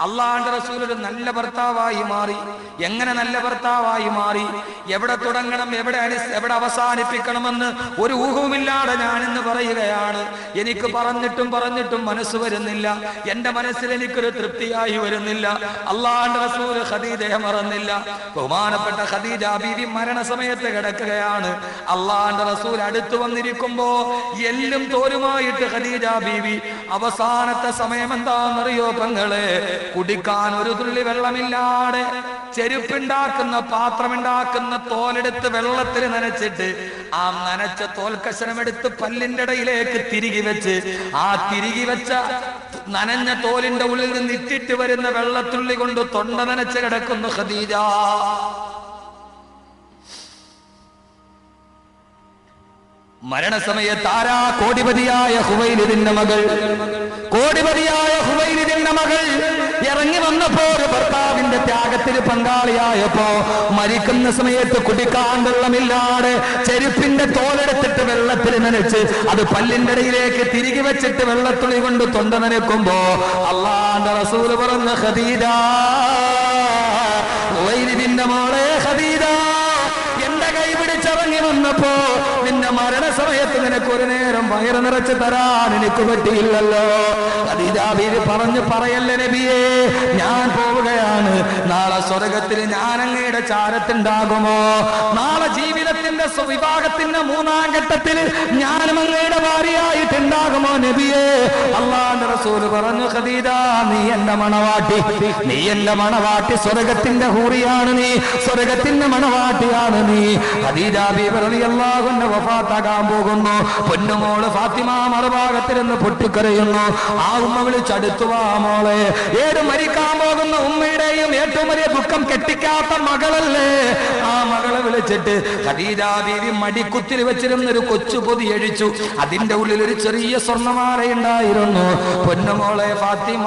അള്ളാഹുവിന്റെ റസൂൽ ഒരു നല്ല ഭർത്താവായി മാറി. എങ്ങനെ നല്ല ഭർത്താവായി മാറി? എവിടെ തുടങ്ങണം, എവിടെ അവസാനിപ്പിക്കണമെന്ന് ഒരു ഊഹവുമില്ലാതെ ഞാൻ ഇന്ന് പറയുകയാണ്. എനിക്ക് പറഞ്ഞിട്ടും മനസ്സ് വരുന്നില്ല. എന്റെ മനസ്സിൽ എനിക്കൊരു തൃപ്തിയായി വരുന്നില്ല. അള്ളാഹുവിന്റെ റസൂൽ ഖദീജയെ മറന്നില്ല. ബഹുമാനപ്പെട്ട ഖദീജ ബീവി മരണസമയത്ത് കിടക്കുകയാണ്. അള്ളാഹുവിന്റെ റസൂൽ അടുത്തു വന്നിരിക്കുമ്പോ എല്ലും തോലുമായിട്ട് ഖദീജ ബീവി അവസാനത്തെ സമയം എന്താണെന്നറിയോ പെങ്ങളെ? കുടിക്കാൻ ഒരു തുള്ളി വെള്ളമില്ലാതെ ചെരുപ്പുണ്ടാക്കുന്ന പാത്രമുണ്ടാക്കുന്ന തോലെടുത്ത് വെള്ളത്തിൽ നനച്ചിട്ട് ആ നനച്ച തോൽക്കഷണമെടുത്ത് പല്ലിന്റെ ഇടയിലേക്ക് തിരികെ വെച്ച് ആ തിരികെ വെച്ച നനഞ്ഞ തോലിന്റെ ഉള്ളിൽ നിന്ന് ഇറ്റിട്ട് വരുന്ന വെള്ളത്തുള്ളി കൊണ്ട് തൊണ്ട നനച്ച് കിടക്കുന്നു ഖദീജ. മരണസമയത്ത് ആരാ? കോടിപതിയായ ഹുവൈലിദിന്റെ മകൾ. കോടിപതിയായ ഹുവൈലിദിന്റെ മകൾ ഇറങ്ങി വന്നപ്പോ ഒരു ഭർത്താവിന്റെ ത്യാഗത്തിന് പങ്കാളിയായപ്പോ മരിക്കുന്ന സമയത്ത് കുടിക്കാൻ വെള്ളമില്ലാതെ ചെരുപ്പിന്റെ തോലെടുത്തിട്ട് വെള്ളത്തിൽ നനച്ച് അത് പല്ലിന്റെ ഇടയിലേക്ക് തിരികെ വെച്ചിട്ട് വെള്ളത്തുള്ളി കൊണ്ട് തൊണ്ട നനയ്ക്കുമ്പോ അള്ളാഹുവിന്റെ റസൂൽ പറഞ്ഞ ഖദീജ, ഹുവൈലിദിന്റെ മോളെ ഖദീജ, എന്റെ കൈ പിടിച്ചിറങ്ങി വന്നപ്പോ നിന്റെ മരണസമയത്ത് നിനക്ക് ഒരു നേരം വയറ് നിറച്ച് തരാൻ എനിക്ക് പറ്റിയില്ലല്ലോ. ഖദീജ ബീവി പറയല്ലേ നബിയേ, ഞാൻ പോവുകയാണ്. നാളെ സ്വർഗത്തിൽ ഞാൻ അങ്ങയുടെ ചാരത്തുണ്ടാകുമോ? നാളെ ജീവിതത്തിന്റെ വിഭാഗത്തിന്റെ 3-ാം ഘട്ടത്തിൽ ഞാനും അങ്ങയുടെ ഭാര്യയായിട്ടുണ്ടാകുമോ നബിയേ? അള്ളാഹുവിന്റെ റസൂൽ പറഞ്ഞു, ഖദീജ, നീ എന്റെ മണവാട്ടി, സ്വർഗത്തിന്റെ ഹൂറിയാണ് നീ, സ്വർഗത്തിന്റെ മണവാട്ടിയാണ് നീ. ഖദീജ ബീവി റളിയല്ലാഹു അൻഹ വഫാത്താകാൻ പോകുന്നു. പൊന്നുമോള് ഫാത്തിമ മറുഭാഗത്തിരുന്ന് പൊട്ടിക്കരയുന്നു. ആ ഉമ്മ വിളിച്ചടുത്തുവാ മോളെ. ഏത് മരിക്കാൻ പോകുന്ന ഉമ്മയുടെയും ഏറ്റവും വലിയ ദുഃഖം കെട്ടിക്കാത്ത മകളല്ലേ? ആ മകളെ വിളിച്ചിട്ട് ഖദീജ ബീവി മടിക്കുത്തിൽ വെച്ചിരുന്ന ഒരു കൊച്ചു പൊതി അഴിച്ചു. അതിന്റെ ഉള്ളിൽ ഒരു ചെറിയ സ്വർണ്ണമാല ഉണ്ടായിരുന്നു. പൊന്നുമോളെ ഫാത്തിമ,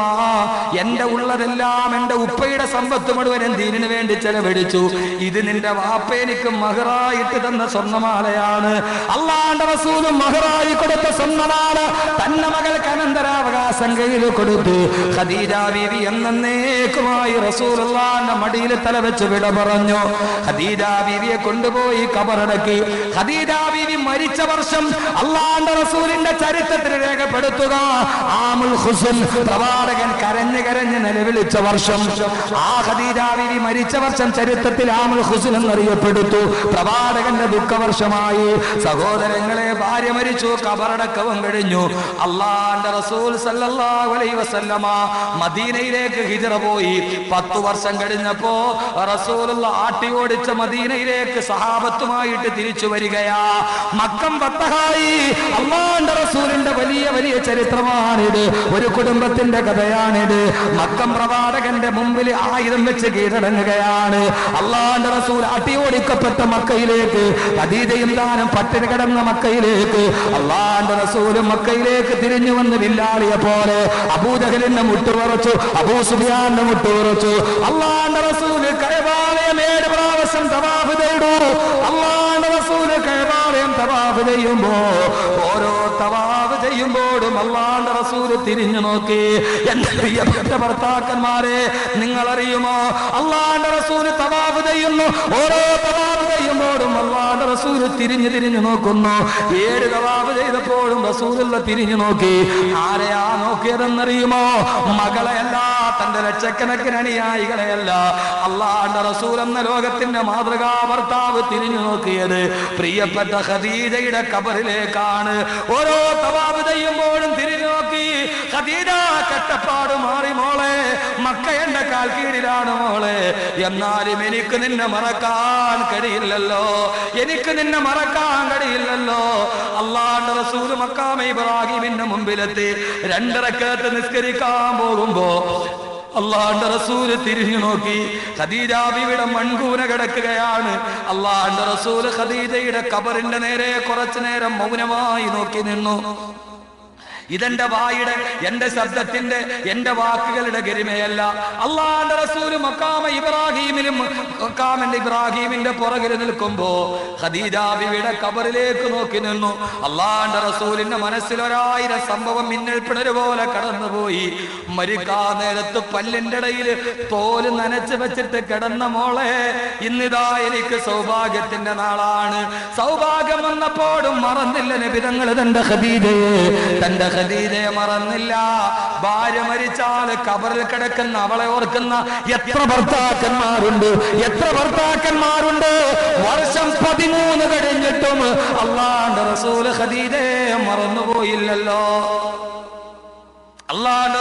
എന്റെ ഉള്ളതെല്ലാം എന്റെ ഉപ്പയുടെ സമ്പത്ത് മുഴുവൻ ദീനിന് വേണ്ടി ചെലവഴിച്ചു. ഇത് നിന്റെ വാപ്പ എനിക്ക് മഹറായിട്ട് തന്ന സ്വർണ്ണമാലയാണ്. അള്ളാഹുവിന്റെ റസൂൽ മഹറായി കൊടുത്ത സ്വർണ്ണമാല തന്റെ മകൾക്ക് അനന്തരാവകാശം കയ്യിൽ കൊടുത്തു. ഖദീജ ബീവി എന്നേക്കുമായി റസൂലുള്ളാഹിന്റെ മടിയിൽ തലവെച്ച് വിട പറഞ്ഞു. ഖദീജ ബീവിയെ കൊണ്ടുപോയി ഖബറടക്കി. ഖദീജ ബീവി മരിച്ച വർഷം അള്ളാഹുവിന്റെ റസൂലിന്റെ ചരിത്രത്തിൽ രേഖപ്പെടുത്തുക ആമുൽ ഹുസ്ൻ, പ്രവാചകൻ കരഞ്ഞ് നിലവിളിച്ച വർഷം. ആ ഖദീജ ബീവി മരിച്ച വർഷം ചരിത്രത്തിൽ ആമുൽ ഹുസ്ൻ എന്നറിയപ്പെടുത്തു. പ്രവാചകന്റെ ദുഃഖവർഷമായി. സഹോദരങ്ങളെ, ഭാര്യ മരിച്ചു, ഖബറടക്കവും കഴിഞ്ഞു. അള്ളാഹുവിന്റെ റസൂൽ സല്ലല്ലാഹു അലൈഹി വസല്ലമ മദീനയിലേക്ക് ഹിജ്റ പോയി. 10 വർഷം കഴിഞ്ഞപ്പോ റസൂലുള്ള ആട്ടി ഓടിച്ച മദീനയിലേക്ക് സഹാബത്തുമായിട്ട് തിരിച്ചു വരികയാ. മക്കം ഫതഹായി. അള്ളാഹുവിന്റെ റസൂലിന്റെ വലിയ ചരിത്രമാണിത്. ഒരു കുടുംബത്തിന്റെ കഥയാണിത്. മക്കം പ്രവാചകന്റെ മുമ്പിൽ ആയുധം വെച്ച് കീഴടങ്ങുകയാണ്. അള്ളാഹുവിന്റെ റസൂൽ ആട്ടി ഓടിക്കപ്പെട്ട മക്കയിലേക്ക്, ഖദീജയും താനും പട്ടിണി കിടന്ന മക്കയിലേക്ക് അള്ളാഹുവിന്റെ റസൂലും മക്കയിലേക്ക് തിരിഞ്ഞു വന്ന് വില്ലാളിയെ പോലെ അബൂജഹലിന്റെ മുട്ടുപറച്ചു, അബൂ സുഫിയാന്റെ മുട്ടുപറച്ചു. അള്ളാഹുവിന്റെ റസൂൽ കഅബാലയം 7 പ്രാവശ്യം തവാഫ് ചെയ്തു. അള്ളാഹുവിന്റെ റസൂൽ കഅബാലയം തവാഫ് ചെയ്യുമ്പോ ഓരോ തവാഫ് ചെയ്യുമ്പോഴും അള്ളാഹുവിന്റെ റസൂൽ തിരിഞ്ഞു നോക്കി. എന്റെ പ്രിയപ്പെട്ട ഭർത്താക്കന്മാരെ, നിങ്ങൾ അറിയുമോ, അള്ളാഹുവിന്റെ റസൂൽ തവാഫ് ചെയ്യുന്നു. ഓരോ തവാഫ് ചെയ്യുമ്പോഴും അള്ളാഹുവിന്റെ റസൂൽ തിരിഞ്ഞു നോക്കുന്നു. 7 തവാഫ് ചെയ്തപ്പോഴും റസൂലുള്ള തിരിഞ്ഞു നോക്കി. ആരെയാ നോക്കിയതെന്നറിയുമോ? മകളെയല്ല, തന്റെ ലക്ഷക്കണക്കിന് അനുയായികളെയല്ല. അള്ളാഹുവിന്റെ റസൂൽ എന്ന ലോകത്തിന്റെ മാതൃകാ ഭർത്താവ് തിരിഞ്ഞു നോക്കിയത് പ്രിയപ്പെട്ട ഖദീജയുടെ ഖബറിലേക്കാണ്. ഓരോ തവാഫ് ചെയ്യുമ്പോഴും തിരിഞ്ഞു നോക്കി. ഖദീജ, കട്ടപ്പാട് മാറി മോളെ, മക്ക എന്റെ കാൽ കീഴിലാണ് മോളെ. എന്നാലും എനിക്ക് നിന്നെ മറക്കാൻ കഴിയില്ലല്ലോ, എനിക്ക് നിന്നെ മറക്കാൻ കഴിയില്ലല്ലോ. അള്ളാഹുവിന്റെ റസൂൽ മഖാമ ഇബ്രാഹിമിന്റെ മുമ്പിലെത്തി 2 റക്അത്ത് നിസ്കരിക്കാൻ പോകുമ്പോ അള്ളാഹുവിന്റെ റസൂൽ തിരിഞ്ഞു നോക്കി. ഖദീജ ബീവിയുടെ മൺകൂന കിടക്കുകയാണ്. അള്ളാഹുവിന്റെ റസൂൽ ഖദീജയുടെ ഖബറിന്റെ നേരെ കുറച്ചു നേരം മൗനമായി നോക്കി നിന്നു. ഇതെന്റെ വായുടെ, എന്റെ ശബ്ദത്തിന്റെ, എന്റെ വാക്കുകളുടെ ഗരിമയല്ല. അള്ളാന്റെ റസൂൽ മഖാമ ഇബ്രാഹിമിന്റെ പുറകിൽ നിൽക്കുമ്പോ ഖദീജ ബിവിയുടെ ഖബറിലേക്ക് നോക്കി നിന്നു. അള്ളാന്റെ റസൂലിന്റെ മനസ്സിൽ 1000 സംഭവം മിന്നൽ പിണര് പോലെ കടന്നുപോയി. മരിക്കാൻ നേരത്ത് പല്ലിന്റെ ഇടയിൽ തോല് നനച്ചു വെച്ചിട്ട് കിടന്ന മോളെ, ഇന്നിതാ എനിക്ക് സൗഭാഗ്യത്തിന്റെ നാളാണ്. സൗഭാഗ്യം വന്നപ്പോഴും മറന്നില്ല നബി തങ്ങൾ തന്റെ ഖദീജയെ മറന്നില്ല. ഭാര്യ മരിച്ചാൽ ഖബറിൽ കിടക്കുന്ന അവളെ ഓർക്കുന്ന എത്ര ഭർത്താക്കന്മാരുണ്ട്. വർഷം 13 കഴിഞ്ഞിട്ടും അള്ളാന്റെ റസൂൽ ഖദീജയെ മറന്നുപോയില്ലല്ലോ. അള്ളാന്റെ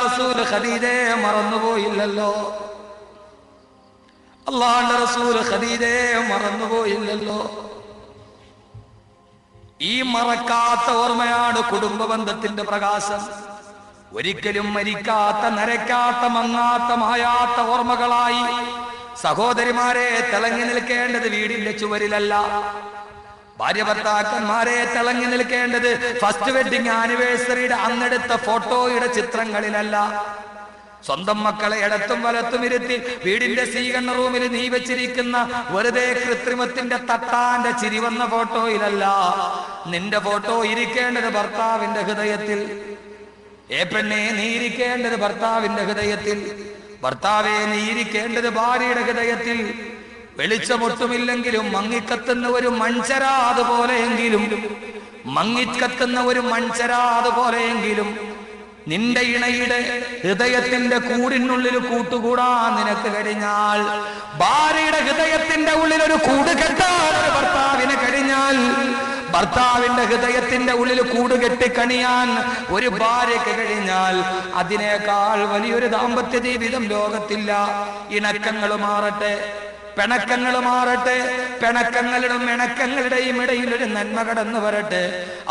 റസൂൽ ഖദീജയെ മറന്നുപോയില്ലല്ലോ. ഈ മറക്കാത്ത ഓർമ്മയാണ് കുടുംബ ബന്ധത്തിന്റെ പ്രകാശം. ഒരിക്കലും മരിക്കാത്ത, നരയ്ക്കാത്ത, മങ്ങാത്ത, മായാത്ത ഓർമ്മകളായി സഹോദരിമാരെ തിളങ്ങി നിൽക്കേണ്ടത് വീടിന്റെ ചുവരിലല്ല. ഭാര്യ ഭർത്താക്കന്മാരെ തിളങ്ങി നിൽക്കേണ്ടത് ഫസ്റ്റ് വെഡിങ് ആനിവേഴ്സറിയുടെ അന്നെടുത്ത ഫോട്ടോയുടെ ചിത്രങ്ങളിലല്ല. സ്വന്തം മക്കളെ ഇടത്തും വലത്തും ഇരുത്തി വീടിന്റെ സ്വീകരണ റൂമിൽ നീ വെച്ചിരിക്കുന്ന വെറുതെ കൃത്രിമത്തിന്റെ തട്ടാന്റെ ചിരി വന്ന ഫോട്ടോയിലല്ല. നിന്റെ ഫോട്ടോ ഇരിക്കേണ്ടത് ഭർത്താവിന്റെ ഹൃദയത്തിൽ. പെണ്ണെ, നീ ഇരിക്കേണ്ടത് ഭർത്താവിന്റെ ഹൃദയത്തിൽ. ഭർത്താവെ, നീ ഇരിക്കേണ്ടത് ഭാര്യയുടെ ഹൃദയത്തിൽ. വെളിച്ചമൊട്ടുമില്ലെങ്കിലും മങ്ങിക്കത്തുന്ന ഒരു മൺചരാത് പോലെയെങ്കിലും നിന്റെ ഇണയുടെ ഹൃദയത്തിന്റെ കൂടിനുള്ളിൽ കൂട്ടുകൂടാൻ നിനക്ക് കഴിഞ്ഞാൽ, ഭാര്യയുടെ ഹൃദയത്തിന്റെ ഉള്ളിൽ ഒരു കൂട് കെട്ടാൻ ഭർത്താവിന് കഴിഞ്ഞാൽ, ഭർത്താവിന്റെ ഹൃദയത്തിന്റെ ഉള്ളിൽ കൂട് കെട്ടിക്കണിയാൻ ഒരു ഭാര്യയ്ക്ക് കഴിഞ്ഞാൽ, അതിനേക്കാൾ വലിയൊരു ദാമ്പത്യ ജീവിതം ലോകത്തില്ല. ഇണക്കങ്ങൾ മാറട്ടെ, പിണക്കങ്ങൾ മാറട്ടെ, പിണക്കങ്ങളുടെയും ഇണക്കങ്ങളുടെയും ഇടയിൽ ഒരു നന്മ കടന്നു വരട്ടെ.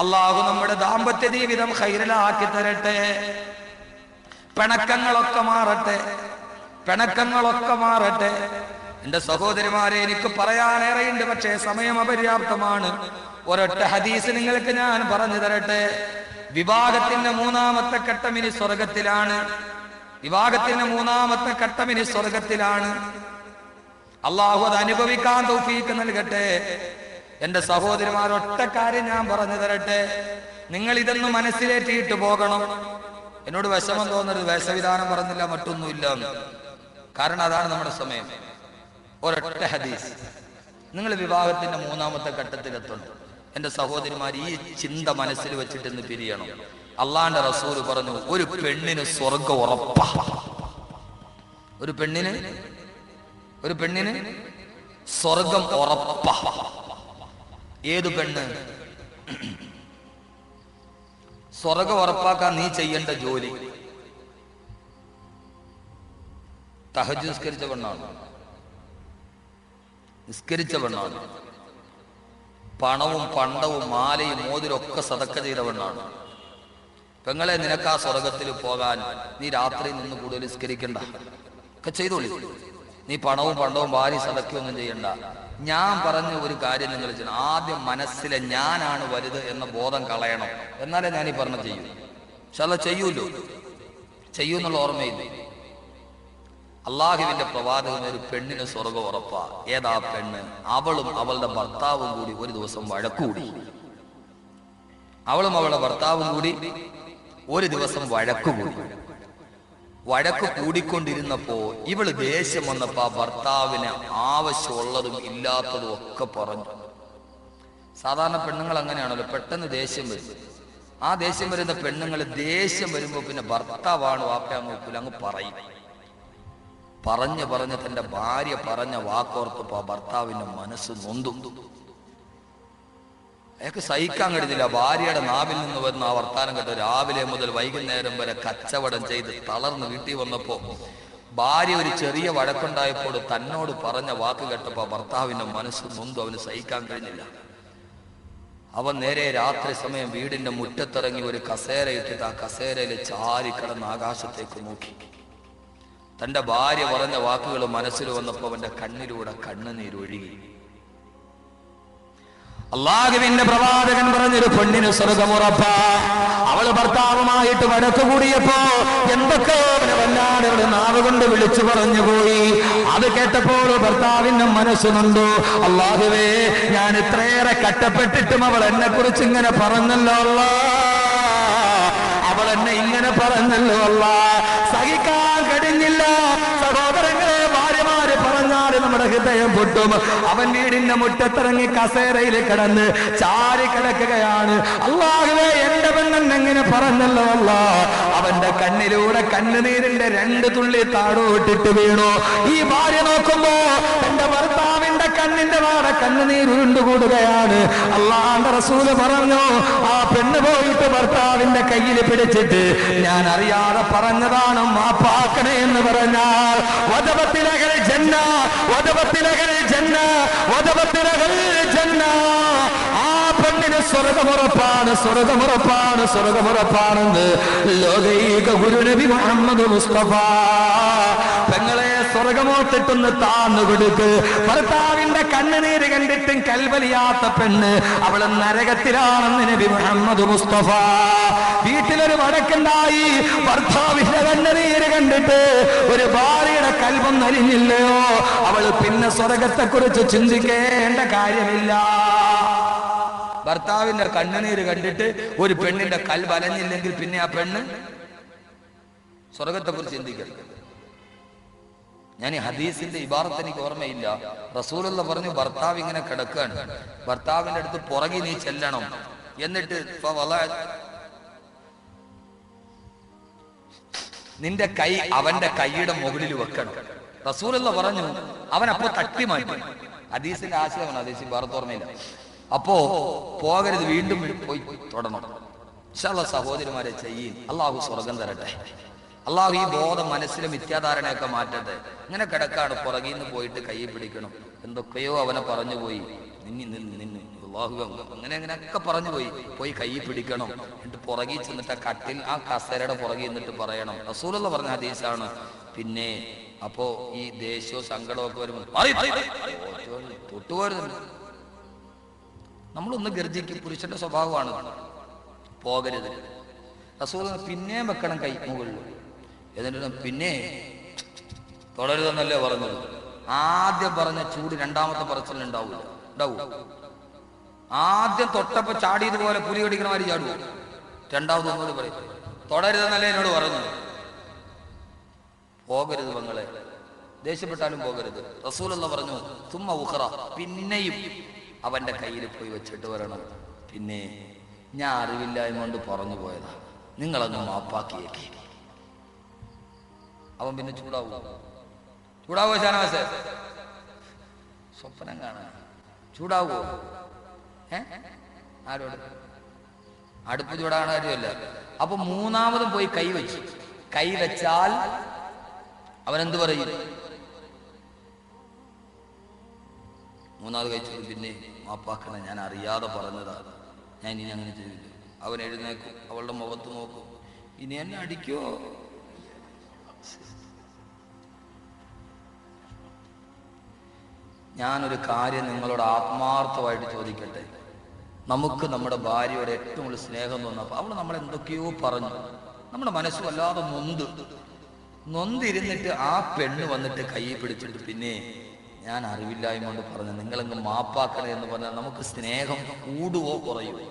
അള്ളാഹു നമ്മുടെ ദാമ്പത്യ ജീവിതം ഖൈറിലാക്കി തരട്ടെ. പിണക്കങ്ങളൊക്കെ മാറട്ടെ. എന്റെ സഹോദരിമാരെ, എനിക്ക് പറയാനേറെയുണ്ട്, പക്ഷേ സമയം അപര്യാപ്തമാണ്. ഒരൊറ്റ ഹദീസ് നിങ്ങൾക്ക് ഞാൻ പറഞ്ഞു തരട്ടെ. വിവാഹത്തിന്റെ 3ാമത്തെ ഘട്ടം ഇനി സ്വർഗത്തിലാണ്. അള്ളാഹു അത് അനുഭവിക്കാൻ തൗഫീഖ് നൽകട്ടെ. എന്റെ സഹോദരിമാർ, ഒറ്റ കാര്യം ഞാൻ പറഞ്ഞു തരട്ടെ. നിങ്ങൾ ഇതൊന്നും മനസ്സിലേറ്റിയിട്ട് പോകണം. എന്നോട് വിഷമം തോന്നരുത്, വേഷവിധാനം പറഞ്ഞില്ല, മറ്റൊന്നുമില്ല. കാരണം അതാണ് നമ്മുടെ സമയം. ഒരൊറ്റ ഹദീസ്. നിങ്ങൾ വിവാഹത്തിന്റെ 3ാമത്തെ ഘട്ടത്തിലെത്തണം. എന്റെ സഹോദരിമാർ, ഈ ചിന്ത മനസ്സിൽ വെച്ചിട്ട് ഇന്ന് പിരിയണം. അള്ളാന്റെ റസൂൽ പറഞ്ഞു, ഒരു പെണ്ണിന് സ്വർഗം ഉറപ്പാ. ഒരു പെണ്ണിന് സ്വർഗം ഉറപ്പാ. ഏതു പെണ്ണ്? സ്വർഗം ഉറപ്പാക്കാൻ നീ ചെയ്യേണ്ട ജോലി തഹജ്ജുദ് നിസ്കരിച്ച പെണ്ണാണ്. പണവും പണ്ടവും മാലയും മോതിരൊക്കെ സദക്ക ചെയ്ത പെണ്ണാണ്. പെങ്ങളെ, നിനക്കാ സ്വർഗത്തിൽ പോകാൻ നീ രാത്രി നിന്ന് കൂടുതൽ നിസ്കരിക്കണ്ട, ഒക്കെ ചെയ്തോളി. നീ പണവും പണ്ടവും ഭാര്യ സദക്കൊന്നും ചെയ്യണ്ട. ഞാൻ പറഞ്ഞ ഒരു കാര്യം നിങ്ങൾ ചെയ്യണം. ആദ്യം മനസ്സിലെ ഞാനാണ് വലുത് എന്ന ബോധം കളയണം. എന്നാലേ ഞാൻ ഈ പറഞ്ഞ ചെയ്യൂ. പക്ഷെ അത് ചെയ്യൂന്നുള്ള ഓർമ്മയില്ല. അള്ളാഹുവിന്റെ പ്രവാചകൻ ഒരു പെണ്ണിന് സ്വർഗം ഉറപ്പാ. ഏതാ പെണ്ണ്? അവളും അവളുടെ ഭർത്താവും കൂടി ഒരു ദിവസം വഴക്കുകൂടി. വഴക്ക് കൂടിക്കൊണ്ടിരുന്നപ്പോ ഇവള് ദേഷ്യം വന്നപ്പോ ആ ഭർത്താവിന് ആവശ്യമുള്ളതും ഇല്ലാത്തതും ഒക്കെ പറഞ്ഞു. സാധാരണ പെണ്ണുങ്ങൾ അങ്ങനെയാണല്ലോ, പെട്ടെന്ന് ദേഷ്യം വരും. ആ ദേഷ്യം വരുന്ന പെണ്ണുങ്ങൾ ദേഷ്യം വരുമ്പോ പിന്നെ ഭർത്താവാണ് വാപ്പയാ നോക്കൂല, അങ്ങ് പറയും. പറഞ്ഞ് തന്റെ ഭാര്യ പറഞ്ഞ വാക്കോർത്തപ്പോ ആ ഭർത്താവിന്റെ മനസ്സ് നൊന്തു. അയാൾക്ക് സഹിക്കാൻ കഴിഞ്ഞില്ല. ഭാര്യയുടെ നാവിൽ നിന്ന് വരുന്ന ആ വർത്താനം കേട്ടോ. രാവിലെ മുതൽ വൈകുന്നേരം വരെ കച്ചവടം ചെയ്ത് തളർന്ന് വീട്ടിൽ വന്നപ്പോ ഭാര്യ ഒരു ചെറിയ വഴക്കുണ്ടായപ്പോൾ തന്നോട് പറഞ്ഞ വാക്ക് കേട്ടപ്പോ ഭർത്താവിന്റെ മനസ്സ് നൊന്തു. അവന് സഹിക്കാൻ കഴിഞ്ഞില്ല. അവൻ നേരെ രാത്രി സമയം വീടിന്റെ മുറ്റത്തിറങ്ങി ഒരു കസേര ഇട്ടിട്ട് ആ കസേരയിൽ ചാരിക്കിടന്ന് ആകാശത്തേക്ക് നോക്കി. തന്റെ ഭാര്യ പറഞ്ഞ വാക്കുകൾ മനസ്സിൽ വന്നപ്പോ അവന്റെ കണ്ണിലൂടെ കണ്ണുനീരൊഴുകി. അള്ളാഹുവിന്റെ പ്രവാചകൻ പറഞ്ഞൊരു പെണ്ണിന് സ്വർഗമുറപ്പാ. അവള് ഭർത്താവുമായിട്ട് വഴക്ക് കൂടിയപ്പോ എന്തൊക്കെയോ അവനെ വല്ലാതെ അവള് നാവ് കൊണ്ട് വിളിച്ചു പറഞ്ഞു പോയി. അത് കേട്ടപ്പോൾ ഭർത്താവിന്റെ മനസ്സുന്നുണ്ടോ, അള്ളാഹുവേ ഞാൻ ഇത്രയേറെ കഷ്ടപ്പെട്ടിട്ടും അവൾ എന്നെ കുറിച്ച് ഇങ്ങനെ പറഞ്ഞല്ലോ അല്ലാ, അവൾ എന്നെ ഇങ്ങനെ പറഞ്ഞല്ലോ അല്ലാ, സഹിക്കാൻ കഴിഞ്ഞില്ല. സഹോദരങ്ങളെ, ഭാര്യമാര് പറഞ്ഞാല് നമ്മുടെ ഹൃദയം പൊട്ടും. അവൻ വീടിന്റെ മുറ്റത്തിറങ്ങി കസേരയിൽ കിടന്ന് ചാരി കിടക്കുകയാണ്. അല്ലാഹുവേ എന്റെ പെണ്ണൻ എങ്ങനെ പറഞ്ഞല്ലോ അല്ലാ. അവന്റെ കണ്ണിലൂടെ കണ്ണുനീരിന്റെ 2 തുള്ളി താഴോട്ടിട്ട് വീണു. ഈ ഭാര്യ നോക്കുമ്പോ എന്റെ ഭർത്താവിന്റെ കണ്ണിന്റെ വാടെ കണ്ണുനീർ ഉരുണ്ടുകൂടുകയാണ്. അല്ലാഹുവിന്റെ റസൂല് പറഞ്ഞു, ആ പെണ്ണ് പോയിട്ട് ഭർത്താവിന്റെ കയ്യിൽ പിടിച്ചിട്ട് ഞാൻ അറിയാതെ പറഞ്ഞതാണ് മാപ്പാക്കണേ എന്ന് പറഞ്ഞാൽ വദബത്തിലഹൽ ജന്ന, വദബത്തിലഹൽ ജന്ന, വദബത്തിലഹൽ ജന്ന. ആ പെണ്ണിന് സ്വർഗമുറപ്പാണ്, സ്വർഗമുറപ്പാണ്, സ്വർഗമുറപ്പാണെന്ന് ലോകൈക ഗുരുനബി മുഹമ്മദ് മുസ്തഫ. പെങ്ങളെ, സ്വർഗമോത്തിട്ടൊന്ന് താന്നു കൊടുക്ക്. ഭർത്താവിന്റെ കണ്ണുനീര് കണ്ടിട്ടും കൽവലിയാത്ത പെണ്ണ് അവള് നരകത്തിലാണെന്ന് നബി മുഹമ്മദ് മുസ്തഫ. വീട്ടിലൊരു വഴക്കുണ്ടായി, ഭർത്താവിന്റെ കണ്ണുനീര് കണ്ടിട്ട് ഒരു ഭാര്യയുടെ കൽബം നലിഞ്ഞില്ലയോ, അവള് പിന്നെ സ്വർഗത്തെ കുറിച്ച് ചിന്തിക്കേണ്ട കാര്യമില്ല. ഭർത്താവിന്റെ കണ്ണുനീര് കണ്ടിട്ട് ഒരു പെണ്ണിന്റെ കൽബ് അലഞ്ഞില്ലെങ്കിൽ പിന്നെ ആ പെണ്ണ് സ്വർഗത്തെ കുറിച്ച് ചിന്തിക്കരുത്. ഞാൻ ഈ ഹദീസിന്റെ ഇബാറത്ത് എനിക്ക് ഓർമ്മയില്ല. റസൂലുള്ള പറഞ്ഞു, ഭർത്താവ് ഇങ്ങനെ കിടക്കാണ്, ഭർത്താവിന്റെ അടുത്ത് പുറകെ നീ ചെല്ലണം, എന്നിട്ട് നിന്റെ കൈ അവന്റെ കൈയുടെ മുകളിൽ വെക്കണം. റസൂലുള്ള പറഞ്ഞു, അവൻ അപ്പൊ തട്ടി മാറ്റി. ഹദീസിന്റെ ആശയമാണ്, ഹദീസ് ഇബാറത്ത് ഓർമ്മയില്ല. അപ്പോ പോകരുത്, വീണ്ടും പോയി തൊടണം. ഇൻഷാ അല്ലാഹ് സഹോദരിമാരെ ചെയ്യും. അള്ളാഹു സ്വർഗം തരട്ടെ. അള്ളാഹു ഈ ബോധം മനസ്സിലെ മിഥ്യാധാരണയൊക്കെ മാറ്റട്ടെ. ഇങ്ങനെ കിടക്കാണ്, പുറകിൽ നിന്ന് പോയിട്ട് കൈ പിടിക്കണം, എന്തൊക്കെയോ അവനെ പറഞ്ഞു പോയി, നിന്നു അള്ളാഹു അങ്ങനെ അങ്ങനെയൊക്കെ പറഞ്ഞു പോയി കൈ പിടിക്കണം. എന്നിട്ട് പുറകിൽ ചെന്നിട്ട് ആ കട്ടിൽ ആ കസേരയുടെ പുറകിൽ നിന്നിട്ട് പറയണം. റസൂലുള്ള പറഞ്ഞ ഹദീസാണ്. പിന്നെ അപ്പോ ഈ ദേഷ്യവും സങ്കടവും ഒക്കെ വരുമ്പോൾ തൊട്ടുപോരുന്നുണ്ട്. നമ്മളൊന്ന് ഗർജിക്കും, പുരുഷന്റെ സ്വഭാവമാണ്, പോകരുത്. റസൂൽ പിന്നെയും വെക്കണം കൈ മുകളിൽ. എന്നിട്ട് പിന്നെ തുടരുതെന്നല്ലേ പറഞ്ഞത്. ആദ്യം പറഞ്ഞ ചൂട് രണ്ടാമത്തെ പറച്ചിൽ ഉണ്ടാവൂ. ആദ്യം തൊട്ടപ്പോ ചാടിയതുപോലെ പുലി കടിക്കണ മാതിരി ചാടുവോ? രണ്ടാമത് ഒന്നുകൂടി പറയും, തുടരുതെന്നല്ലേ എന്നോട് പറഞ്ഞു. പോകരുത് പെങ്ങളെ, ദേഷ്യപ്പെട്ടാലും പോകരുത്. റസൂലുള്ള പറഞ്ഞു, തുമ്മ ഉഖറ, പിന്നെയും അവന്റെ കയ്യിൽ പോയി വെച്ചിട്ട് വരണം. പിന്നെ ഞാൻ അറിവില്ലായ്മ കൊണ്ട് പറഞ്ഞു പോയതാ, നിങ്ങളൊന്ന് മാപ്പാക്കിയേക്ക്. അവൻ പിന്നെ ചൂടാവോ ഷാനവാസേ? സ്വപ്നം കാണാൻ ചൂടാവോ? ആരോട്? അടുപ്പ് ചൂടാകണ കാര്യമല്ല. അപ്പൊ മൂന്നാമതും പോയി കൈ വെച്ചാൽ അവനെന്ത് പറയും? മൂന്നാമത് കഴിച്ചിട്ട് പിന്നെ മാപ്പാക്കണ, ഞാൻ അറിയാതെ പറഞ്ഞതാ, ഞാൻ ഇനി അങ്ങനെ ചെയ്തില്ല. അവൻ എഴുന്നേക്കും, അവളുടെ മുഖത്ത് നോക്കും, ഇനി എന്നെ അടിക്കോ? ഞാനൊരു കാര്യം നിങ്ങളോട് ആത്മാർത്ഥമായിട്ട് ചോദിക്കട്ടെ. നമുക്ക് നമ്മുടെ ഭാര്യയോട് ഏറ്റവും കൂടുതൽ സ്നേഹം തോന്നപ്പോൾ അവൾ നമ്മളെന്തൊക്കെയോ പറഞ്ഞു, നമ്മുടെ മനസ്സ് വല്ലാതെ നൊന്തിരുന്നിട്ട് ആ പെണ്ണ് വന്നിട്ട് കൈ പിടിച്ചിട്ട് പിന്നെ ഞാൻ അറിവില്ലായ്മ കൊണ്ട് പറഞ്ഞു, നിങ്ങളങ്ങ് മാപ്പാക്കണേ എന്ന് പറഞ്ഞാൽ നമുക്ക് സ്നേഹം കൂടുവോ കുറയുമോ?